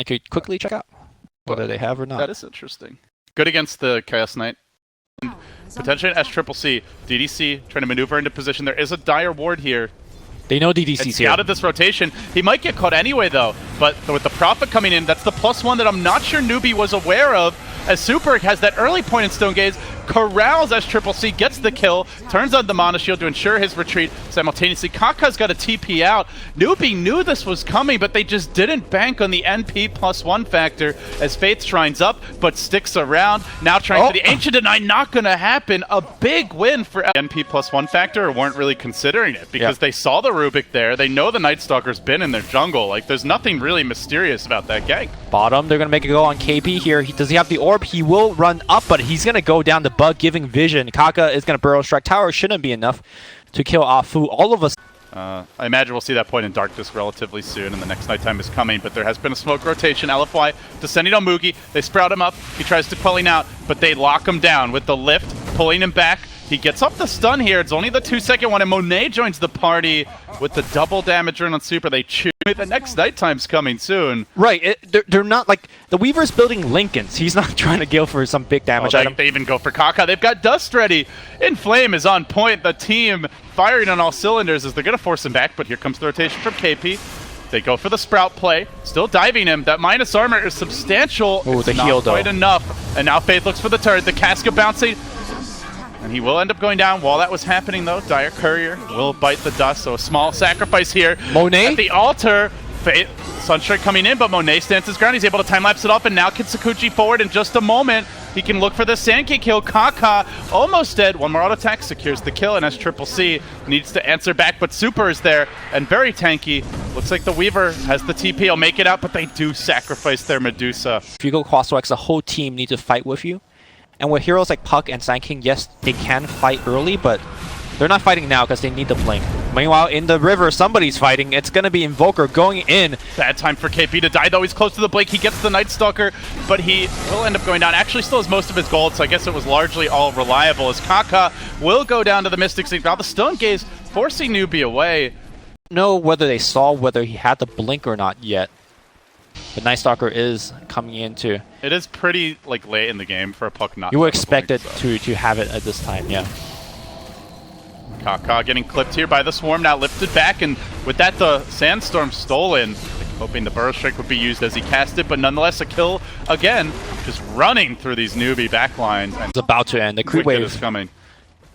I could quickly check out whether they have or not. That is interesting. Good against the Chaos Knight. Potentially an SCCC. DDC trying to maneuver into position. There is a dire ward here. They know DDC's here. Out of this rotation. He might get caught anyway, though. But with the Prophet coming in, that's the +1 that I'm not sure Newbee was aware of. As Super has that early point in Stone Gaze, corrals SCCC, gets the kill, turns on the Mana Shield to ensure his retreat. Simultaneously, Kaka's got a TP out. Newbee knew this was coming, but they just didn't bank on the NP +1 factor as Faith shrines up, but sticks around. Now trying for the Ancient Deny, not going to happen. A big win for NP +1 factor, or weren't really considering it because they saw the Rubik there. They know the Night Stalker's been in their jungle. Like, there's nothing really mysterious about that gank. Bottom, they're going to make a go on KP here. Does he have the orb? He will run up, but he's going to go down the bug, giving vision. Kaka is going to burrow strike. Tower shouldn't be enough to kill Afu. All of us. I imagine we'll see that point in Darkness relatively soon, and the next nighttime is coming, but there has been a smoke rotation. LFY descending on Mugi. They sprout him up. He tries to quelling out, but they lock him down with the lift, pulling him back. He gets off the stun here. It's only the 2-second one, and Monet joins the party with the double damage run on Super. They chew. The next nighttime's coming soon. Right. They're not like... The Weaver's building Lincolns. He's not trying to go for some big damage item. They even go for Kaka. They've got Dust ready. Inflame is on point. The team firing on all cylinders as they're going to force him back, but here comes the rotation from KP. They go for the Sprout play. Still diving him. That minus armor is substantial. Oh, the heal, not quite enough. And now Faith looks for the turret. The Casca bouncing. And he will end up going down. While that was happening, though, Dire Courier will bite the dust, so a small sacrifice here. Monet? At the altar, Sunstrike coming in, but Monet stands his ground. He's able to time-lapse it off, and now Kitsukuchi forward in just a moment. He can look for the Sandcake kill. Kaka almost dead. One more auto attack secures the kill, and SCCC needs to answer back, but Super is there, and very tanky. Looks like the Weaver has the TP. He'll make it out, but they do sacrifice their Medusa. If you go crosswalks, the whole team needs to fight with you. And with heroes like Puck and Sand King, yes, they can fight early, but they're not fighting now because they need the blink. Meanwhile, in the river, somebody's fighting. It's going to be Invoker going in. Bad time for KP to die, though. He's close to the blink. He gets the Night Stalker, but he will end up going down. Actually, still has most of his gold, so I guess it was largely all reliable. As Kaka will go down to the Mystic Sink. Now the Stone Gaze forcing Newbee away. Know whether they saw whether he had the blink or not yet. The Night Stalker is coming into. It is pretty late in the game for a Puck not. You would expect it to have it at this time, yeah. Kaka getting clipped here by the Swarm, now lifted back, and with that the Sandstorm stolen. Hoping the Burrow Strike would be used as he cast it, but nonetheless a kill again, just running through these Newbee backlines. It's about to end. The creep wave is coming.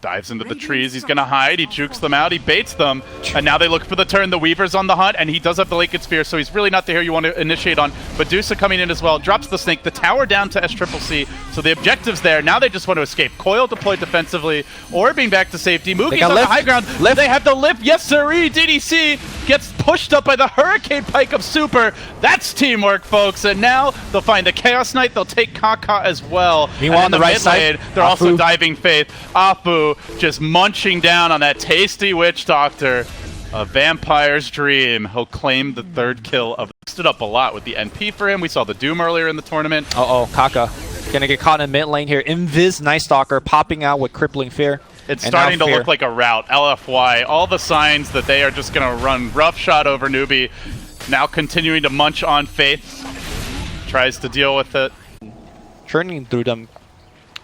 Dives into the trees, he's gonna hide, he jukes them out, he baits them, and now they look for the turn. The Weaver's on the hunt, and he does have the Lakeid Sphere, so he's really not the hero you want to initiate on. Medusa coming in as well, drops the Snake, the tower down to SCCC, so the objective's there. Now they just want to escape. Coil deployed defensively, orbing back to safety. Mugi's on the high ground, they have the lift, yes sirree! DDC gets pushed up by the Hurricane Pike of Super. That's teamwork, folks, and now they'll find the Chaos Knight, they'll take Kaka as well. Meanwhile, on the right side, they're also diving Faith. Afu just munching down on that tasty Witch Doctor. A vampire's dream. He'll claim the third kill of. Stood up a lot with the NP for him. We saw the Doom earlier in the tournament. Kaka gonna get caught in mid lane here. Invis Night Stalker popping out with Crippling Fear. It's starting to look like a rout. LFY, all the signs that they are just gonna run roughshod over Newbee. Now continuing to munch on Faith. Tries to deal with it. Churning through them.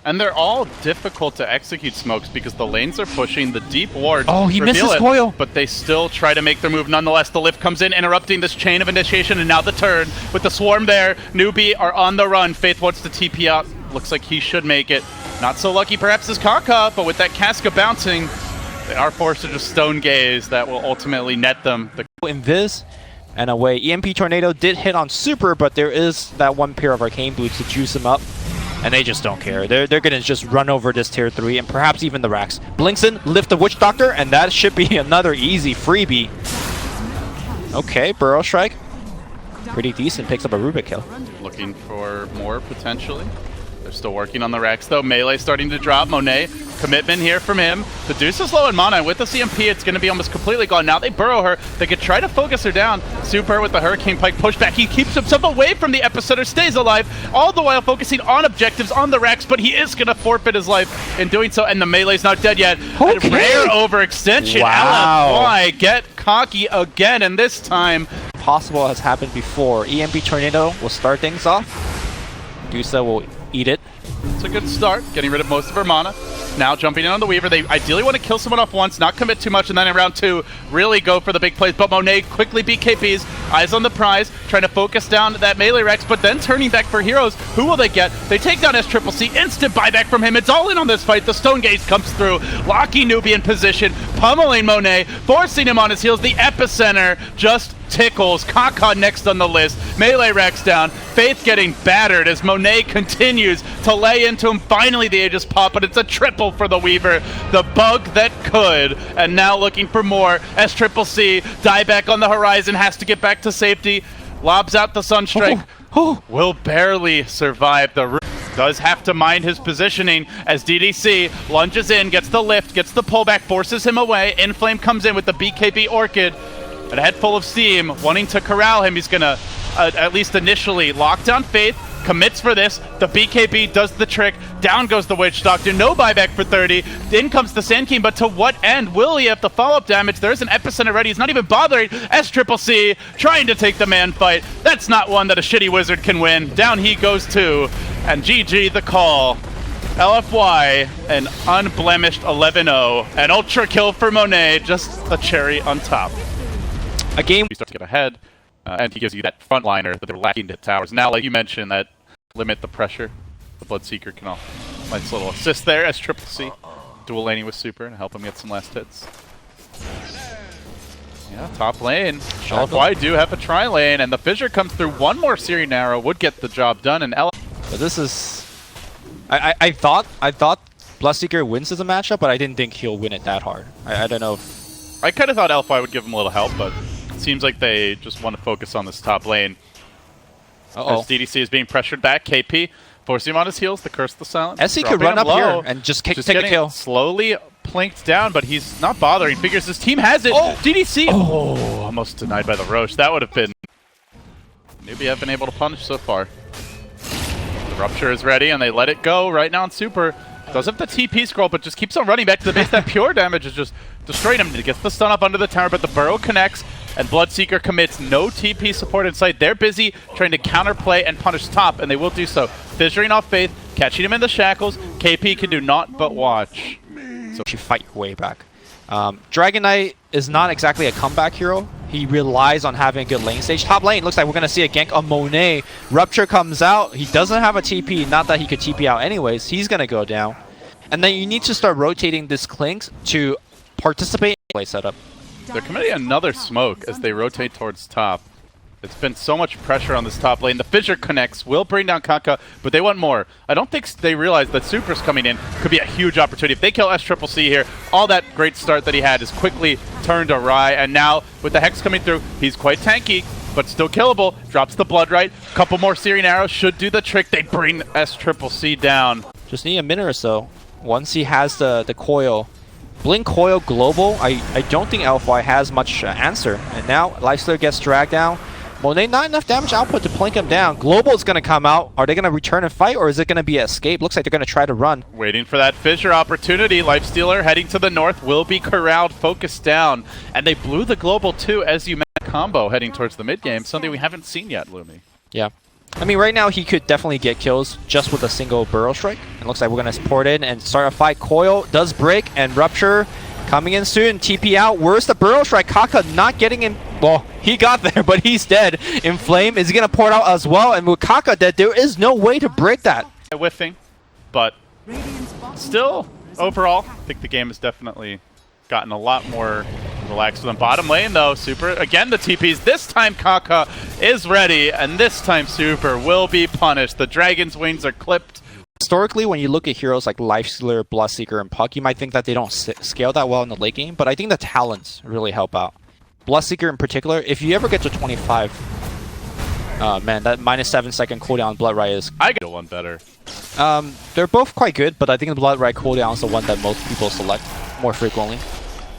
And they're all difficult to execute, Smokes, because the lanes are pushing the deep wards. Oh, he misses coil. But they still try to make their move nonetheless. The lift comes in, interrupting this chain of initiation, and now the turn. With the Swarm there, Newbee are on the run. Faith wants to TP out. Looks like he should make it. Not so lucky perhaps as Kaka, but with that Casca bouncing, they are forced to just Stone Gaze. That will ultimately net them. Invis and away. EMP Tornado did hit on Super, but there is that one pair of Arcane Boots to juice him up. And they just don't care. They're going to just run over this tier 3 and perhaps even the Rax. Blinks in, lift the Witch Doctor, and that should be another easy freebie. Okay, Burrow Strike. Pretty decent, picks up a Rubik kill. Looking for more, potentially. They're still working on the Rex, though. Melee starting to drop. Monet, commitment here from him. The Deuce is low in mana, and with the CMP, it's going to be almost completely gone. Now they burrow her. They could try to focus her down. Super with the Hurricane Pike pushback. He keeps himself away from the Epicenter, stays alive, all the while focusing on objectives on the Rex, but he is going to forfeit his life in doing so, and the Melee's not dead yet. Okay. Rare overextension. Wow. LFY get cocky again, and this time Impossible has happened before. EMP Tornado will start things off. Dusa will eat it. It's a good start, getting rid of most of her mana. Now jumping in on the Weaver. They ideally want to kill someone off once, not commit too much, and then in round 2, really go for the big plays. But Monet quickly BKBs, eyes on the prize, trying to focus down that melee Rex, but then turning back for heroes. Who will they get? They take down SCCC, instant buyback from him. It's all in on this fight. The Stone Gaze comes through, locking Newbee in position, pummeling Monet, forcing him on his heels. The epicenter just tickles. Kaka next on the list. Melee Rex down. Faith getting battered as Monet continues to lay into him. Finally, the Aegis pop, but it's a triple for the Weaver. The bug that could. And now looking for more. SCCC, dieback on the horizon, has to get back to safety. Lobs out the Sunstrike. Will barely survive the does have to mind his positioning as DDC lunges in, gets the lift, gets the pullback, forces him away. Inflame comes in with the BKB Orchid. A head full of steam, wanting to corral him. He's gonna, at least initially, lock down Faith, commits for this. The BKB does the trick. Down goes the Witch Doctor. No buyback for 30. In comes the Sand King, but to what end? Will he have the follow-up damage? There's an epicenter ready. He's not even bothering. SCCC trying to take the man fight. That's not one that a shitty wizard can win. Down he goes too. And GG the call. LFY, an unblemished 11-0. An ultra kill for Monet, just a cherry on top. A game You start to get ahead, and he gives you that frontliner that they're lacking to towers. Now, like you mentioned, that limit the pressure. The Bloodseeker can all nice little assist there as SCCC dual laning with Super and help him get some last hits. Yeah, top lane. LFY do have a tri-lane, and the Fissure comes through. One more Searing Arrow would get the job done, and But this is... I thought Bloodseeker wins as a matchup, but I didn't think he'll win it that hard. I don't know if... I kind of thought LFY would give him a little help, but it seems like they just want to focus on this top lane. As DDC is being pressured back, KP forcing him on his heels, the Curse of the Silent. SC could run up here and just take a kill. Slowly plinked down, but he's not bothering. Figures his team has it. DDC! Oh, almost denied by the Roche. That would have been... Newbee have been able to punish so far. The Rupture is ready, and they let it go right now on Super. Does have the TP scroll, but just keeps on running back to the base. That pure damage is just destroying him. He gets the stun up under the tower, but the Burrow connects, and Bloodseeker commits. No TP support in sight. They're busy trying to counterplay and punish top, and they will do so. Fissuring off Faith, catching him in the shackles. KP can do naught but watch. So you fight your way back. Dragon Knight is not exactly a comeback hero. He relies on having a good lane stage. Top lane, looks like we're going to see a gank on Monet. Rupture comes out. He doesn't have a TP. Not that he could TP out anyways. He's going to go down. And then you need to start rotating this Clinks to participate in the play setup. They're committing another smoke as they rotate towards top. It's been so much pressure on this top lane. The Fissure connects, will bring down Kaka, but they want more. I don't think they realize that Super's coming in could be a huge opportunity. If they kill SCCC here, all that great start that he had is quickly turned awry, and now with the Hex coming through, he's quite tanky, but still killable. Drops the Blood Right. Couple more Searing Arrows should do the trick. They bring SCCC down. Just need a minute or so. Once he has the coil. Blink coil global, I don't think LFY has much answer. And now Lifestealer gets dragged down. Monet, not enough damage output to plink him down. Global is going to come out. Are they going to return and fight, or is it going to be an escape? Looks like they're going to try to run. Waiting for that Fissure opportunity. Lifestealer heading to the north, will be corralled, focused down. And they blew the global too, as you mentioned, combo heading towards the mid game. Something we haven't seen yet, Lumi. Yeah. I mean, right now he could definitely get kills just with a single Burrow Strike. It looks like we're going to support in and start a fight. Coil does break, and Rupture coming in soon. TP out. Where's the Burrow Strike? Kaka not getting in. Well, he got there, but he's dead. Inflame is going to pour it out as well. And with Kaka dead, there is no way to break that. Whiffing, but still, overall, I think the game has definitely gotten a lot more relaxed for them. Bottom lane, though, Super, again, the TPs. This time, Kaka is ready, and this time, Super will be punished. The Dragon's wings are clipped. Historically, when you look at heroes like Lifestealer, Bloodseeker, and Puck, you might think that they don't scale that well in the late game, but I think the talents really help out. Bloodseeker in particular, if you ever get to 25, man, that -7 second cooldown Blood Right is... I get one better. They're both quite good, but I think the Blood Right cooldown is the one that most people select more frequently.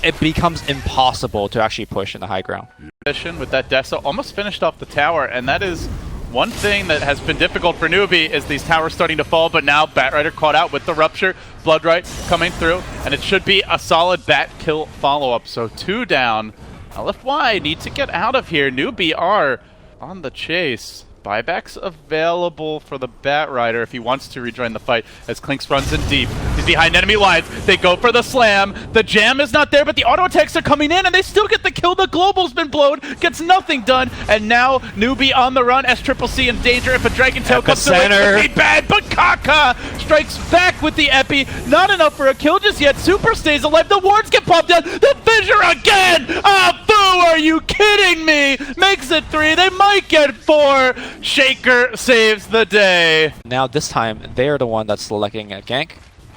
It becomes impossible to actually push in the high ground. With that Dessa almost finished off the tower, and that is one thing that has been difficult for Newbee is these towers starting to fall, but now Batrider caught out with the Rupture, Blood Right coming through, and it should be a solid Bat kill follow-up. So 2 down, LFY need to get out of here. Newbee are on the chase. Buybacks available for the Batrider if he wants to rejoin the fight as Clinks runs in deep. He's behind enemy lines. They go for the slam. The jam is not there, but the auto attacks are coming in and they still get the kill. The global's been blown, gets nothing done, and now Newbee on the run. FastestFromSEA in danger if a Dragon Tail comes through. It could be bad, but Kaka strikes back with the epi. Not enough for a kill just yet. Super stays alive. The wards get popped down. The fissure again! Ah, boo! Are you kidding me? Makes it 3. They might get 4. Shaker saves the day. Now this time, they're the one that's selecting a gank.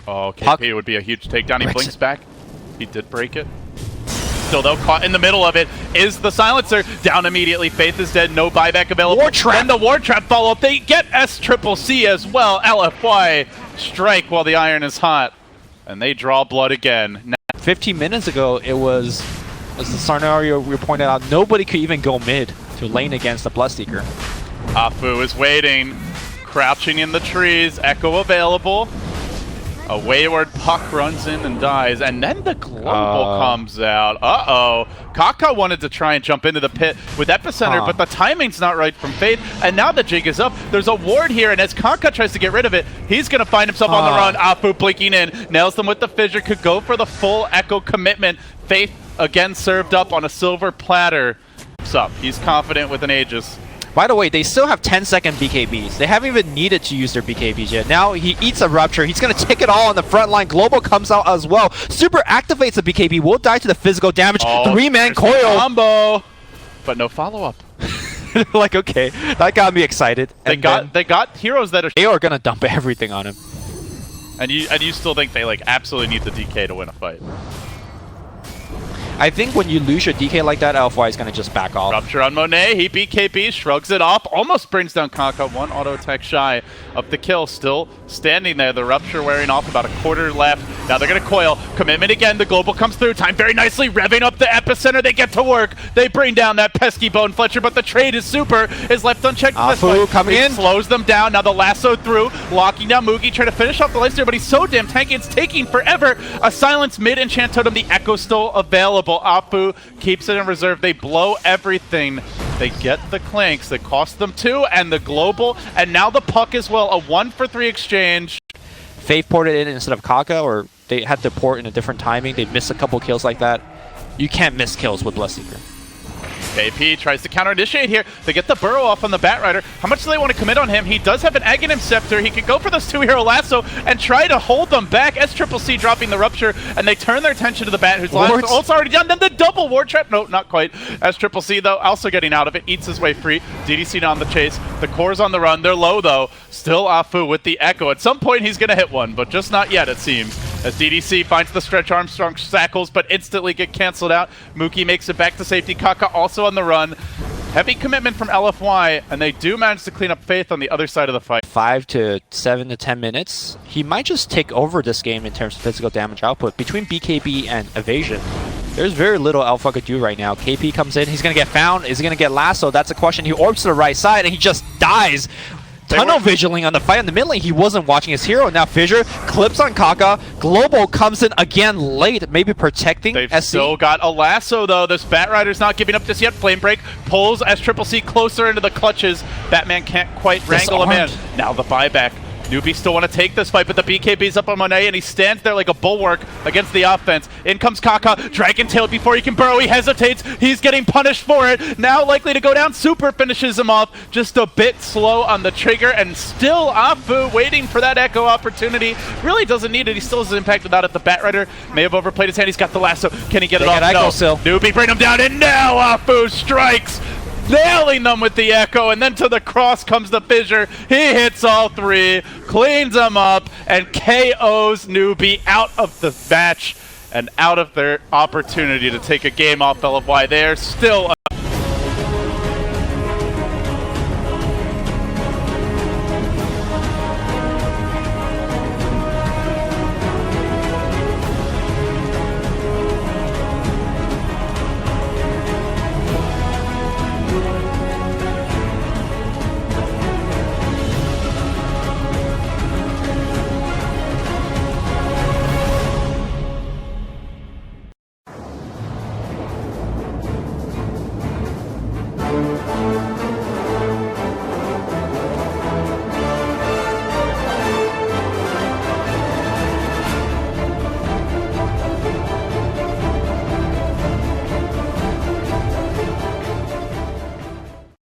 Oh, KP would be a huge takedown. He blinks back. He did break it. Still though, caught in the middle of it is the silencer. Down immediately. Faith is dead. No buyback available. War trap. And the war trap follow-up. They get FastestFromSEA as well. LFY strike while the iron is hot. And they draw blood again. Now 15 minutes ago, it was, as the scenario we pointed out, nobody could even go mid to lane against the Bloodseeker. Afu is waiting, crouching in the trees, echo available. A wayward puck runs in and dies, and then the global comes out. Uh-oh. Kaka wanted to try and jump into the pit with Epicenter, but the timing's not right from Faith, and now the jig is up. There's a ward here, and as Kaka tries to get rid of it, he's going to find himself on the run. Afu blinking in, nails them with the fissure, could go for the full echo commitment. Faith again served up on a silver platter. What's up? He's confident with an Aegis. By the way, they still have 10-second BKBs. They haven't even needed to use their BKBs yet. Now he eats a Rupture. He's going to take it all on the front line. Global comes out as well. Super activates the BKB. Will die to the physical damage. 3-man coil. Combo. But no follow-up. Like, okay. That got me excited. They got heroes that are... They are going to dump everything on him. And you still think they like absolutely need the DK to win a fight? I think when you lose your DK like that, LFY is going to just back off. Rupture on Monet. He BKB, shrugs it off, almost brings down Kaka. 1 auto attack shy of the kill. Still standing there. The Rupture wearing off, about a quarter left. Now they're going to coil. Commitment again. The global comes through. Time very nicely, revving up the Epicenter. They get to work. They bring down that pesky Bone Fletcher, but the trade is super. Is left unchecked. Afu coming in. Slows them down. Now the lasso through. Locking down Mugi. Trying to finish off the lifesteal, but he's so damn tanky. It's taking forever. A silence mid enchant totem. The Echo still available. Afu keeps it in reserve. They blow everything. They get the Clanks. That cost them 2 and the global. And now the puck as well. A 1-for-3 exchange. Faith ported in instead of Kaka, or they had to port in a different timing. They missed a couple kills like that. You can't miss kills with Bloodseeker. KP tries to counter-initiate here. They get the burrow off on the Batrider. How much do they want to commit on him? He does have an Aghanim Scepter. He could go for this 2-hero lasso and try to hold them back. FastestFromSEA dropping the Rupture, and they turn their attention to the Bat, whose last ult's already done. Then the double ward trap. No, not quite. FastestFromSEA, though, also getting out of it. Eats his way free. DDC on the chase. The core's on the run. They're low, though. Still Afu with the Echo. At some point, he's going to hit one, but just not yet, it seems. As DDC finds the Stretch Armstrong shackles, but instantly get canceled out. Mookie makes it back to safety. Kaka also on the run. Heavy commitment from LFY, and they do manage to clean up Faith on the other side of the fight. 5 to 7 to 10 minutes. He might just take over this game in terms of physical damage output. Between BKB and evasion, there's very little Alpha could do right now. KP comes in. He's going to get found. Is he going to get lasso? That's a question. He orbs to the right side, and he just dies. Tunnel vigiling on the fight in the mid lane. He wasn't watching his hero. Now Fissure clips on Kaka. Global comes in again late, maybe protecting They've SC. still got a lasso, though. This Batrider's not giving up just yet. Flame Break pulls FastestFromSEA closer into the clutches. Batman can't quite wrangle him in. Now the buyback. Newbee still want to take this fight, but the BKB's up on Monet, and he stands there like a bulwark against the offense. In comes Kaka, Dragon Tail before he can burrow. He hesitates. He's getting punished for it. Now likely to go down. Super finishes him off. Just a bit slow on the trigger, and still Afu waiting for that Echo opportunity. Really doesn't need it. He still has impact without it. The Batrider may have overplayed his hand. He's got the lasso. Can he get it off? No. Newbee bring him down, and now Afu strikes. Nailing them with the Echo, and then to the cross comes the Fissure. He hits all 3, cleans them up, and KOs Newbee out of the match and out of their opportunity to take a game off LFY. They're still